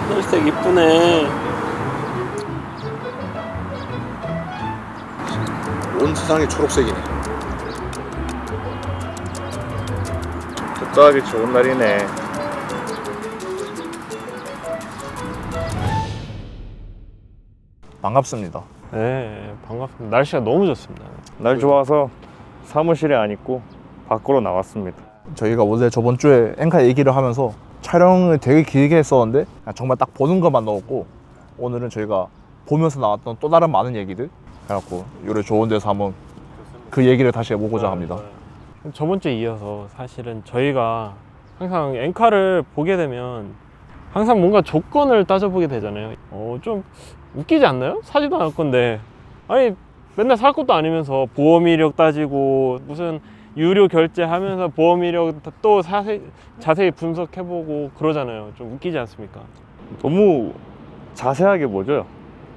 하늘색 이쁘네. 온 세상이 초록색이네. 적당하게 좋은 날이네. 반갑습니다. 네, 반갑습니다. 날씨가 너무 좋습니다. 날 좋아서 사무실에 안 있고 밖으로 나왔습니다. 저희가 원래 저번 주에 엔카 얘기를 하면서 촬영을 되게 길게 했었는데 정말 딱 보는 것만 넣었고, 오늘은 저희가 보면서 나왔던 또 다른 많은 얘기들 해갖고 요래 좋은 데서 한번 그 얘기를 다시 해보고자 합니다. 저번 주에 이어서 사실은 저희가 항상 엔카를 보게 되면 항상 뭔가 조건을 따져보게 되잖아요. 좀 웃기지 않나요? 사지도 않을 건데, 아니 맨날 살 것도 아니면서 보험 이력 따지고 무슨 유료 결제하면서 보험 이력 또 자세히 분석해보고 그러잖아요. 좀 웃기지 않습니까? 너무 자세하게 보죠.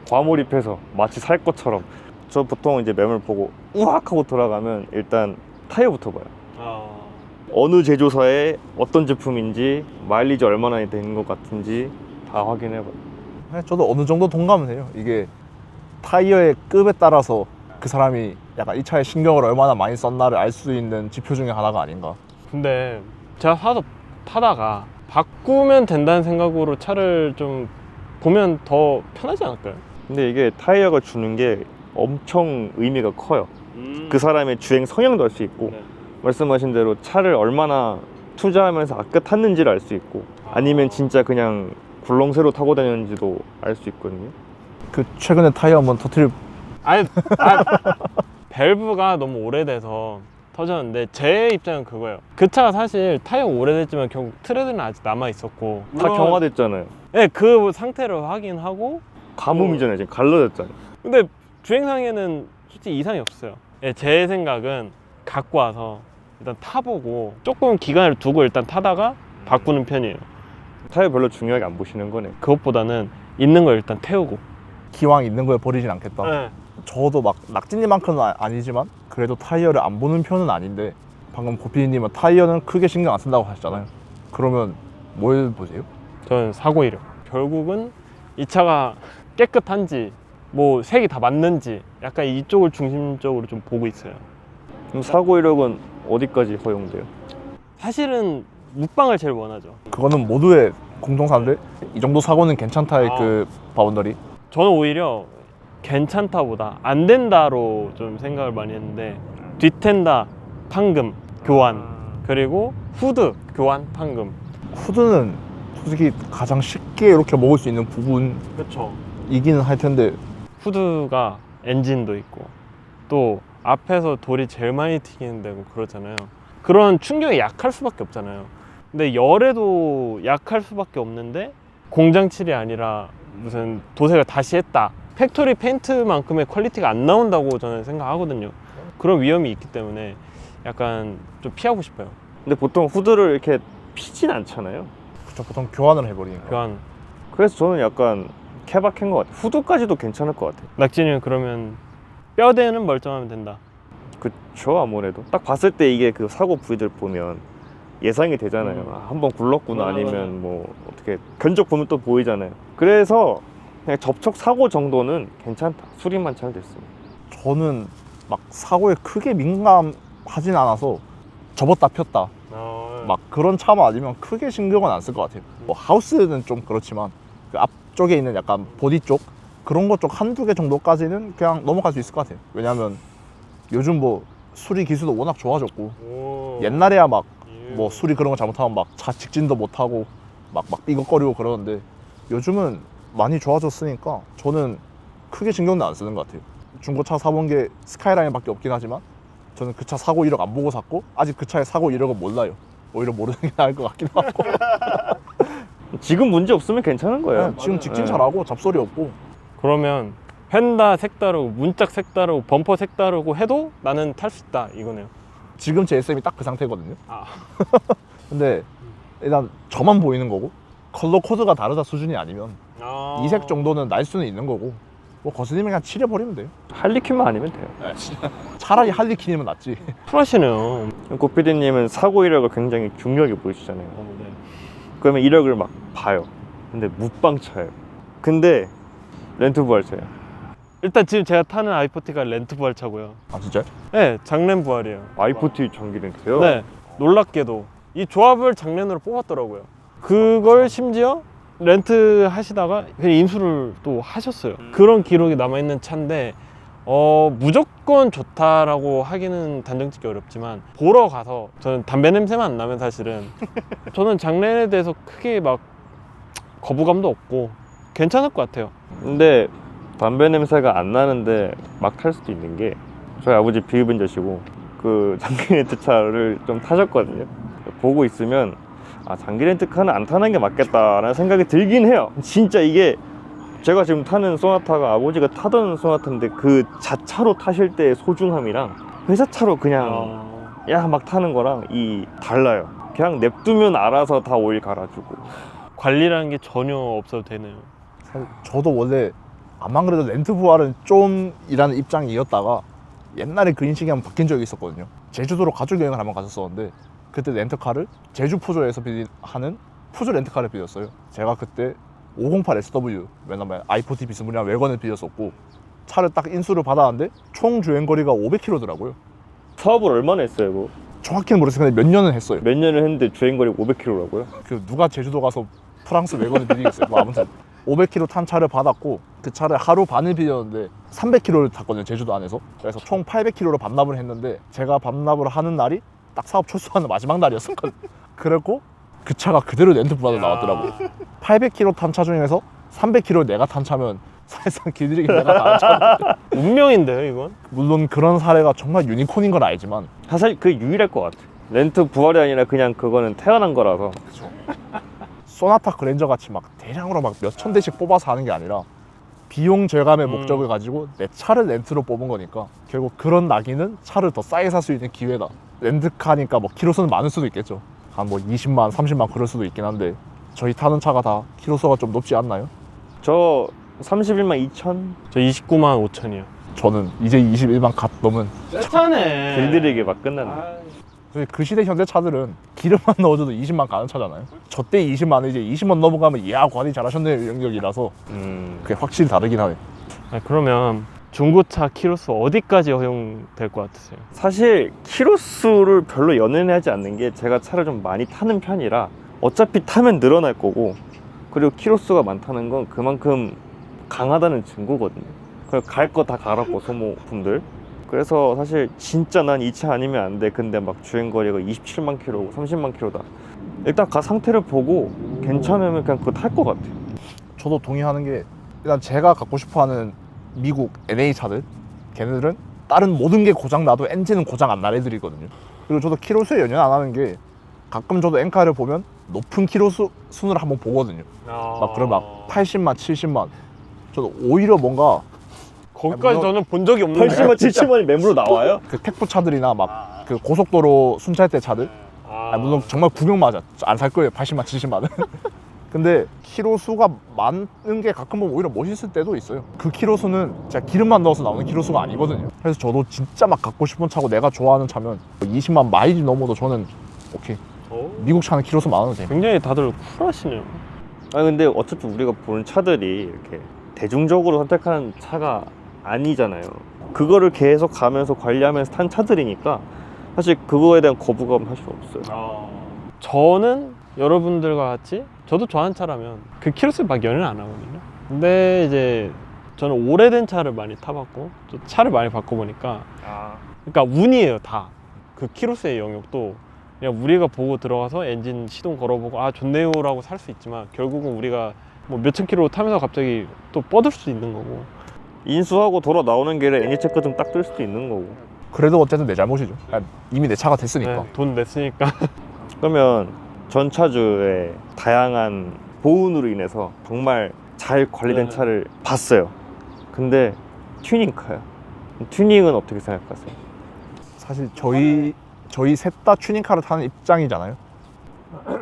과몰입해서 마치 살 것처럼. 저 보통 이제 매물 보고 우악 하고 돌아가면 일단 타이어부터 봐요. 어느 제조사에 어떤 제품인지, 마일리지 얼마나 된 것 같은지 다 확인해봐요. 저도 어느 정도 동감은 해요. 이게 타이어의 급에 따라서 그 사람이 약간 이 차에 신경을 얼마나 많이 썼나를 알 수 있는 지표 중에 하나가 아닌가. 근데 제가 사서 타다가 바꾸면 된다는 생각으로 차를 좀 보면 더 편하지 않을까요? 근데 이게 타이어가 주는 게 엄청 의미가 커요. 그 사람의 주행 성향도 알 수 있고, 네. 말씀하신 대로 차를 얼마나 투자하면서 아껴 탔는지를 알 수 있고, 아니면 진짜 그냥 굴렁쇠로 타고 다녔는지도 알 수 있거든요. 그 최근에 타이어 한번 터트릴. 아니, 밸브가 너무 오래돼서 터졌는데 제 입장은 그거예요. 그 차가 사실 타이어가 오래됐지만 결국 트레드는 아직 남아 있었고, 다 경화됐잖아요. 네, 그 상태를 확인하고. 가뭄이잖아요. 지금 갈라졌잖아요. 근데 주행상에는 솔직히 이상이 없어요. 네, 제 생각은 갖고 와서 일단 타보고 조금 기간을 두고 일단 타다가 바꾸는 편이에요. 타이어 별로 중요하게 안 보시는 거네. 그것보다는 있는 걸 일단 태우고. 기왕 있는 거에 버리진 않겠다. 네. 저도 막 낙진님만큼은 아니지만 그래도 타이어를 안 보는 편은 아닌데, 방금 고피디님은 타이어는 크게 신경 안 쓴다고 하셨잖아요. 그러면 뭘 보세요? 저는 사고 이력. 결국은 이 차가 깨끗한지 뭐 색이 다 맞는지 약간 이쪽을 중심적으로 좀 보고 있어요. 그럼 사고 이력은 어디까지 허용돼요? 사실은 묵방을 제일 원하죠. 그거는 모두의 공통사인데, 이 정도 사고는 괜찮다의 그 바운더리. 저는 오히려 괜찮다보다 안 된다로 좀 생각을 많이 했는데, 뒷텐다 판금 교환, 그리고 후드 교환 판금. 후드는 솔직히 가장 쉽게 이렇게 먹을 수 있는 그렇죠. 부분이기는 할 텐데, 후드가 엔진도 있고 또 앞에서 돌이 제일 많이 튀기는 데고 그렇잖아요. 그런 충격에 약할 수밖에 없잖아요. 근데 열에도 약할 수밖에 없는데 공장 칠이 아니라 무슨 도색을 다시 했다, 팩토리 페인트만큼의 퀄리티가 안 나온다고 저는 생각하거든요. 그런 위험이 있기 때문에 약간 좀 피하고 싶어요. 근데 보통 후드를 이렇게 피진 않잖아요. 그쵸, 보통 교환을 해버리니까. 교환. 그래서 저는 약간 케바케인 것 같아요. 후드까지도 괜찮을 것 같아요. 낙진이는 그러면 뼈대는 멀쩡하면 된다. 그쵸. 아무래도 딱 봤을 때 이게 그 사고 부위들 보면 예상이 되잖아요. 한번 굴렀구나. 아니면 뭐 어떻게 견적 보면 또 보이잖아요. 그래서 그냥 접촉 사고 정도는 괜찮다. 수리만 잘 됐으면. 저는 막 사고에 크게 민감하진 않아서 접었다 폈다 막 그런 차만 아니면 크게 신경은 안 쓸 것 같아요. 뭐 하우스는 좀 그렇지만 그 앞쪽에 있는 약간 보디 쪽 그런 것 쪽 한두 개 정도까지는 그냥 넘어갈 수 있을 것 같아요. 왜냐면 요즘 뭐 수리 기술도 워낙 좋아졌고, 옛날에야 막 뭐 수리 그런 거 잘못하면 막 차 직진도 못하고 막 삐걱거리고 그러는데, 요즘은 많이 좋아졌으니까 저는 크게 신경도 안 쓰는 것 같아요. 중고차 사본 게 스카이라인밖에 없긴 하지만 저는 그 차 사고 이력 안 보고 샀고, 아직 그 차의 사고 이력은 몰라요. 오히려 모르는 게 나을 것 같기도 하고. 지금 문제 없으면 괜찮은 거예요. 네, 지금 직진 잘하고 잡소리 없고. 그러면 펜다 색다르고 문짝 색다르고 범퍼 색다르고 해도 나는 탈 수 있다 이거네요. 지금 제 SM이 딱 그 상태거든요. 아. 근데 일단 저만 보이는 거고, 컬러 코드가 다르다 수준이 아니면 이색 정도는 날 수는 있는 거고, 뭐 거스님이 그냥 칠해버리면 돼요. 할리퀸만 아니면 돼요. 차라리 할리퀸이면 낫지. 쿨하시네요. 고피디님은 사고 이력을 굉장히 중요하게 보이시잖아요. 네. 그러면 이력을 막 봐요. 근데 무빵차예요. 근데 렌트 부활차예요. 일단 지금 제가 타는 i40가 렌트 부활차고요. 아 진짜요? 네, 장렌 부활이에요. i40 전기 렌트요? 네, 놀랍게도 이 조합을 장렌으로 뽑았더라고요. 그걸 심지어 렌트 하시다가 그냥 인수를 또 하셨어요. 그런 기록이 남아있는 차인데 무조건 좋다라고 하기는 단정짓기 어렵지만 보러 가서 저는 담배 냄새만 안 나면 사실은 저는 장렌에 대해서 크게 막 거부감도 없고 괜찮을 것 같아요. 근데 담배 냄새가 안 나는데 막 탈 수도 있는 게 저희 아버지 비흡연자시고 그 장기 렌트 차를 좀 타셨거든요. 보고 있으면 아 장기 렌트 카는 안 타는 게 맞겠다라는 생각이 들긴 해요. 진짜 이게 제가 지금 타는 소나타가 아버지가 타던 소나타인데 그 자차로 타실 때의 소중함이랑 회사 차로 그냥 야 막 타는 거랑 이 달라요. 그냥 냅두면 알아서 다 오일 갈아주고. 관리라는 게 전혀 없어도 되네요. 사실 저도 원래 아만 그래도 렌트 부활은 좀이라는 입장이었다가 옛날에 그 인식이 한번 바뀐 적이 있었거든요. 제주도로 가족 여행을 한번 갔었었는데 그때 렌트카를 제주 푸조에서 하는 푸조 렌트카를 빌렸어요. 제가 그때 508 SW 왜냐면 i40 비스무리한 외건을 빌렸었고 차를 딱 인수를 받았는데 총 주행거리가 500km더라고요. 사업을 얼마나 했어요, 그거? 정확히는 모르겠어요. 근데 몇 년은 했어요. 몇 년을 했는데 주행거리 500km라고요? 그 누가 제주도 가서 프랑스 외건을 빌리겠어요. 뭐 아무튼 500km 탄 차를 받았고 그 차를 하루 반을 빌렸는데 300km를 탔거든요. 제주도 안에서. 그래서 총 800km로 반납을 했는데 제가 반납을 하는 날이 딱 사업 철수하는 마지막 날이었었거든요. 그랬고 그 차가 그대로 렌트 부활로 나왔더라고요. 800km 탄 차 중에서 300km 내가 탄 차면 사실상 길들이기 내가 다 한 차. 운명인데요, 이건? 물론 그런 사례가 정말 유니콘인 건 알지만 사실 그게 유일할 것 같아. 렌트 부활이 아니라 그냥 그거는 태어난 거라서. 소나타 그랜저 같이 막 대량으로 막 몇천 대씩 뽑아서 하는 게 아니라 비용 절감의 목적을 가지고 내 차를 렌트로 뽑은 거니까 결국 그런 낙이는 차를 더 싸게 살 수 있는 기회다. 렌트카니까 뭐 키로수는 많을 수도 있겠죠. 한 뭐 20만, 30만 그럴 수도 있긴 한데 저희 타는 차가 다 키로수가 좀 높지 않나요? 저 31만 2천? 저 29만 5천이요. 저는 이제 21만 갓 넘은 세차네. 길들이기 막 끝났네. 그 시대 현대 차들은 기름만 넣어줘도 20만 가는 차잖아요. 저 때 20만은 이제 20만 넘어가면 이야 관리 잘하셨네요 영역이라서 그게 확실히 다르긴 하네. 그러면 중고차 키로수 어디까지 허용될 것 같으세요? 사실 키로수를 별로 연연하지 않는 게 제가 차를 좀 많이 타는 편이라 어차피 타면 늘어날 거고 그리고 키로수가 많다는 건 그만큼 강하다는 증거거든요. 그걸 갈 거 다 갈았고 소모품들. 그래서 사실 진짜 난 이 차 아니면 안 돼. 근데 막 주행거리가 27만 킬로고 30만 킬로다. 일단 가 상태를 보고 괜찮으면 그냥 그거 탈 것 같아요. 저도 동의하는 게 일단 제가 갖고 싶어하는 미국 NA 차들 걔네들은 다른 모든 게 고장 나도 엔진은 고장 안 날 애들이거든요. 그리고 저도 키로수에 연연 안 하는 게 가끔 저도 엔카를 보면 높은 키로수 순을 한번 보거든요. 막 그럼 막 80만, 70만. 저도 오히려 뭔가 거기까지 물론- 저는 본 적이 없는데. 80만 70만이 매물로 나와요? 그 택부 차들이나 막 그 고속도로 순찰 때 차들 물론 정말 구경 맞아 안 살 거예요 80만 70만은 근데 키로수가 많은 게 가끔 보면 오히려 멋있을 때도 있어요. 그 키로수는 진짜 기름만 넣어서 나오는 키로수가 아니거든요. 그래서 저도 진짜 막 갖고 싶은 차고 내가 좋아하는 차면 20만 마일이 넘어도 저는 오케이. 미국 차는 키로수 많아도 돼. 굉장히 다들 쿨하시네요. 아니 근데 어차피 우리가 보는 차들이 이렇게 대중적으로 선택하는 차가 아니잖아요. 그거를 계속 가면서 관리하면서 탄 차들이니까 사실 그거에 대한 거부감은 사실 없어요. 저는 여러분들과 같이 저도 좋아하는 차라면 그 키로수에 막 연연 안 하거든요. 근데 이제 저는 오래된 차를 많이 타봤고 또 차를 많이 바꿔보니까 그러니까 운이에요 다. 그 키로수의 영역도 그냥 우리가 보고 들어가서 엔진 시동 걸어보고 아 좋네요 라고 살 수 있지만 결국은 우리가 뭐 몇천 킬로 타면서 갑자기 또 뻗을 수 있는 거고. 인수하고 돌아 나오는 길에 애니 체크 좀 딱 뜰 수도 있는 거고. 그래도 어쨌든 내 잘못이죠. 이미 내 차가 됐으니까. 네, 돈 냈으니까. 그러면 전차주의 다양한 보온으로 인해서 정말 잘 관리된 네. 차를 봤어요. 근데 튜닝카요. 튜닝은 어떻게 생각하세요? 사실 저희 셋 다 튜닝카를 타는 입장이잖아요.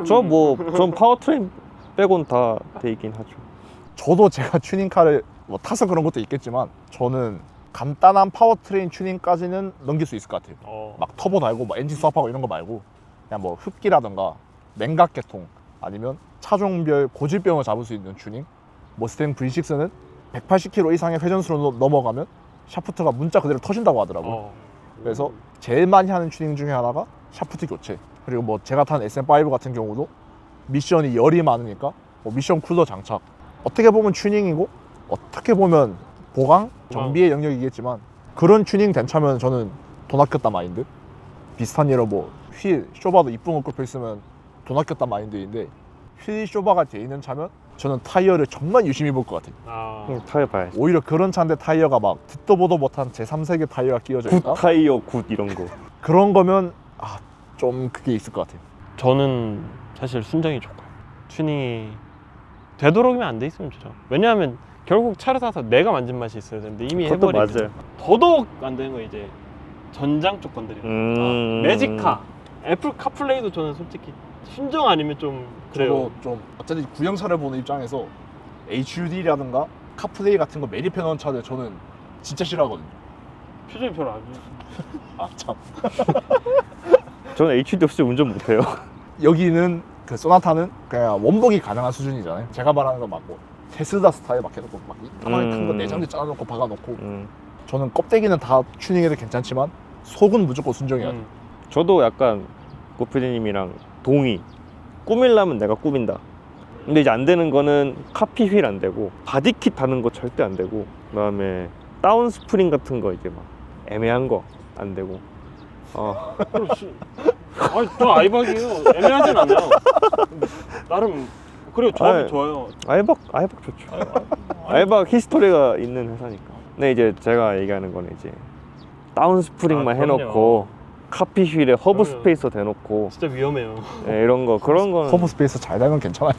전 파워트레인 빼곤 다 돼 있긴 하죠. 저도 제가 튜닝카를 뭐 타서 그런 것도 있겠지만 저는 간단한 파워트레인 튜닝까지는 넘길 수 있을 것 같아요. 막 터보 달고 막 엔진 수압하고 이런 거 말고 그냥 뭐 흡기라든가 냉각 계통 아니면 차종별 고질병을 잡을 수 있는 튜닝. 머스탱 V6는 180km 이상의 회전수로 넘어가면 샤프트가 문자 그대로 터진다고 하더라고요. 그래서 제일 많이 하는 튜닝 중에 하나가 샤프트 교체. 그리고 뭐 제가 탄 SM5 같은 경우도 미션이 열이 많으니까 뭐 미션 쿨러 장착. 어떻게 보면 튜닝이고 어떻게 보면 보강, 정비의 영역이겠지만 그런 튜닝 된 차면 저는 돈 아꼈다 마인드. 비슷한 예로 뭐 휠 쇼바도 이쁜 거 꼽혀 있으면 돈 아꼈다 마인드인데 휠 쇼바가 돼 있는 차면 저는 타이어를 정말 유심히 볼 것 같아요. 타이어 봐야지. 오히려 그런 차인데 타이어가 막 듣도 보도 못한 제3세계 타이어가 끼워져 있다? 굿 타이어 굿 이런 거. 그런 거면 좀 그게 있을 것 같아요. 저는 사실 순정이 좋고요. 튜닝이 되도록이면 안 돼 있으면 좋죠. 왜냐하면 결국 차를 사서 내가 만진 맛이 있어야 되는데 이미 그것도 해버리면 맞아요. 더더욱 안 되는 거 이제 전장 쪽 건드리는 매직카, 애플 카플레이도 저는 솔직히 순정 아니면 좀 그래요. 저도 좀 어쨌든 구형차를 보는 입장에서 HUD라든가 카플레이 같은 거 매립해 놓은 차들 저는 진짜 싫어하거든요. 표정이 별로 안 좋아. 참. 저는 HUD 없이 운전 못해요. 여기는 그 소나타는 그냥 원복이 가능한 수준이잖아요. 제가 말하는 건 맞고 테슬라 스타일 막 해놓고 막 이따만한 큰 거 내장재 짜놓고 박아놓고 저는 껍데기는 다 튜닝해도 괜찮지만 속은 무조건 순정해야 돼. 저도 약간 고피디님이랑 동의. 꾸밀라면 내가 꾸민다. 근데 이제 안 되는 거는 카피 휠 안 되고 바디킷 다는 거 절대 안 되고 그다음에 다운 스프링 같은 거 이제 막 애매한 거 안 되고. 아니 저 아이박이에요. 애매하진 않아요. 나름 그래요. 조합이 아니, 좋아요. 아이박 좋죠. 아이박 히스토리가 있는 회사니까. 근데 이제 제가 얘기하는 거는 이제 다운 스프링만 그럼요. 해놓고 카피 휠에 허브 그럼요. 스페이서 대놓고 진짜 위험해요. 네, 이런 거 그런 거는 허브 스페이스 잘 달면 괜찮아요.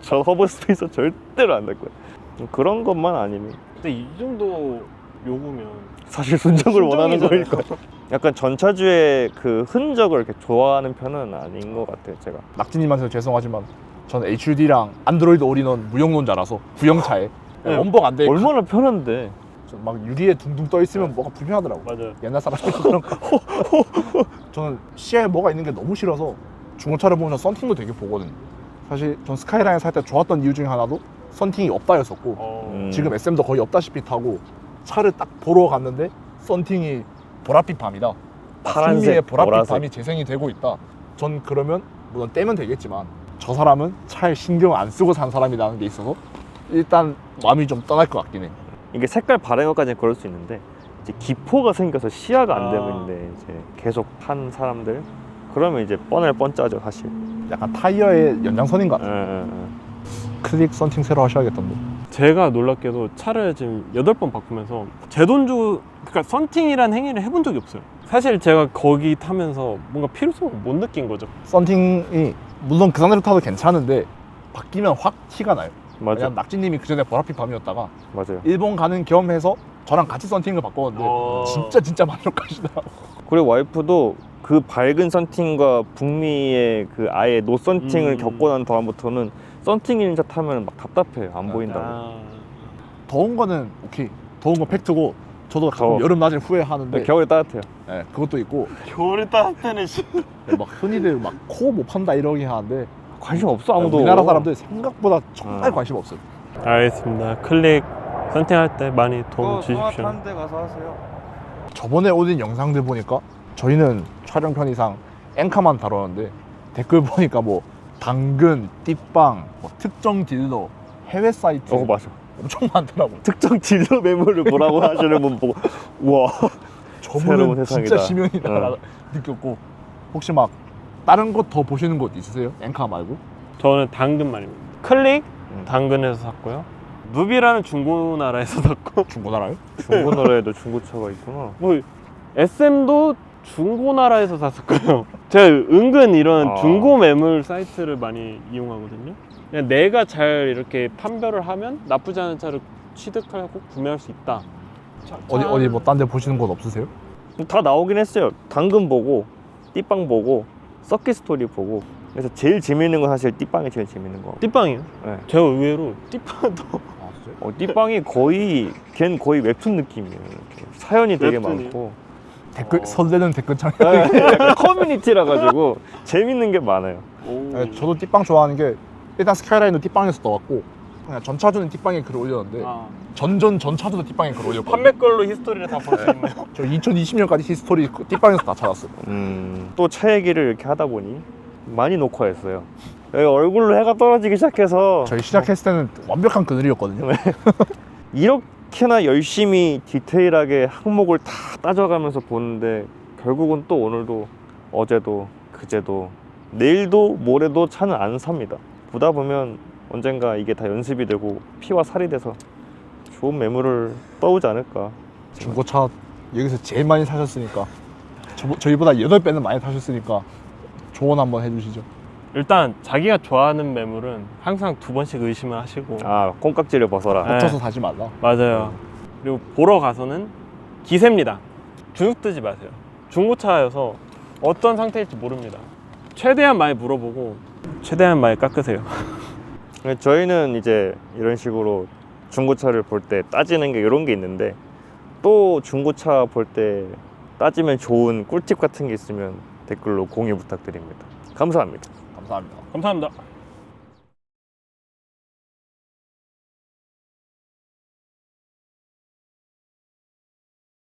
저 허브 스페이서 절대로 안 될 거예요. 그런 것만 아니면 근데 이 정도 요구면 사실 순정을 원하는 순정이잖아요. 거니까. 약간 전차주의 그 흔적을 이렇게 좋아하는 편은 아닌 것 같아요, 제가. 낙지님한테 죄송하지만 저는 HUD랑 안드로이드 올인원 무용론자라서 구형차에 네. 원복 안 돼. 얼마나 편한데. 막 유리에 둥둥 떠 있으면 뭐가 불편하더라고. 맞아요. 옛날 사람들 그런 거. 저는 시야에 뭐가 있는 게 너무 싫어서 중고차를 보면 썬팅도 되게 보거든요. 사실 전 스카이라인 살 때 좋았던 이유 중에 하나도 썬팅이 없다였었고 지금 SM도 거의 없다시피 타고 차를 딱 보러 갔는데 썬팅이 보랏빛 밤이다. 파란색, 승리의 보랏빛 보라색. 밤이 재생이 되고 있다. 전 그러면 물론 떼면 되겠지만 저 사람은 차에 신경 안 쓰고 산 사람이라는 게 있어서 일단 마음이 좀 떠날 것 같긴 해. 이게 색깔 바른 것까지는 그럴 수 있는데 이제 기포가 생겨서 시야가 안 되는데 이제 계속 탄 사람들 그러면 이제 뻔할 뻔짜죠 사실. 약간 타이어의 연장선인 것 같아요. 응. 클릭 썬팅 새로 하셔야겠던데. 제가 놀랍게도 차를 지금 8번 바꾸면서 제 돈 주고 그러니까 썬팅이란 행위를 해본 적이 없어요. 사실 제가 거기 타면서 뭔가 필요성을 못 느낀 거죠. 썬팅이 물론 그 상태로 타도 괜찮은데 바뀌면 확 티가 나요. 맞아. 왜냐면 낙지님이 그 전에 보랏빛 밤이었다가 맞아요. 일본 가는 겸해서 저랑 같이 썬팅을 바꿨는데 진짜 만족하시더라고. 그리고 와이프도 그 밝은 썬팅과 북미의 그 아예 노 썬팅을 겪고 난 다음부터는 썬팅 인자 타면 막 답답해요. 안 보인다고. 더운 거는 오케이. 더운 건 팩트고 저도 가끔 더워. 여름 낮에 후회하는데 겨울에 따뜻해요. 네, 그것도 있고 겨울에 따뜻해는 막 흔히들 막 코 못 판다 이러긴 하는데 관심 없어 아무도. 우리나라 사람들 생각보다 정말 관심 없어요. 알겠습니다. 클릭 썬팅할 때 많이 도움 주십시오. 데 가서 하세요. 저번에 올린 영상들 보니까 저희는 촬영 편의상 엔카만 다뤘는데 댓글 보니까 뭐 당근, 띠빵, 뭐 특정 딜러, 해외 사이트 맞아. 엄청 많더라고. 특정 딜러 매물을 보라고 하시는 분 보고 우와. 새로운 저분은 세상이다. 진짜 심연이다 느꼈고. 혹시 막 다른 것 더 보시는 곳 있으세요? 엔카 말고? 저는 당근만입니다. 클릭 당근에서 샀고요. 누비라는 중고나라에서 샀고 중고나라요? 중고나라에도 중고차가 있구나. 뭐 SM도 중고나라에서 샀었고요. 제가 은근 이런 중고 매물 사이트를 많이 이용하거든요. 그냥 내가 잘 이렇게 판별을 하면 나쁘지 않은 차를 취득하고 구매할 수 있다. 어디 뭐 딴 데 보시는 곳 없으세요? 다 나오긴 했어요. 당근 보고 띠빵 보고 서킷 스토리 보고. 그래서 제일 재밌는 건 사실 띠빵이 제일 재밌는 거. 띠빵이요? 네. 제가 의외로 띠빵도 아 진짜요? 띠빵이 걔는 거의 웹툰 느낌이에요. 이렇게 사연이 되게 웹툰이요? 많고 댓글 설레는 댓글창에 약간 커뮤니티라 가지고 재밌는 게 많아요. 오. 네, 저도 띠빵 좋아하는 게 일단 스카이라인도 뒷방에서 떠왔고 그냥 전차주는 뒷방에 글을 올렸는데 전차주도 뒷방에 글을 올렸거든요. 판매걸로 히스토리를 다 볼 수 있나요? 저 2020년까지 히스토리 뒷방에서 다 찾았어요. 또 차 얘기를 이렇게 하다 보니 많이 녹화했어요. 여기 얼굴로 해가 떨어지기 시작해서 저희 시작했을 때는 완벽한 그늘이었거든요. 이렇게나 열심히 디테일하게 항목을 다 따져가면서 보는데 결국은 또 오늘도 어제도 그제도 내일도 모레도 차는 안 삽니다. 보다 보면 언젠가 이게 다 연습이 되고 피와 살이 돼서 좋은 매물을 떠오지 않을까. 중고차 여기서 제일 많이 사셨으니까 저희보다 8배는 많이 타셨으니까 조언 한번 해주시죠. 일단 자기가 좋아하는 매물은 항상 2번씩 의심을 하시고 아, 콩깍지를 벗어라. 네. 겹쳐서 사지 말라. 맞아요. 그리고 보러 가서는 기세입니다. 주눅 들지 마세요. 중고차여서 어떤 상태일지 모릅니다. 최대한 많이 물어보고 최대한 많이 깎으세요. 저희는 이제 이런 식으로 중고차를 볼 때 따지는 게 이런 게 있는데 또 중고차 볼 때 따지면 좋은 꿀팁 같은 게 있으면 댓글로 공유 부탁드립니다. 감사합니다. 감사합니다. 감사합니다.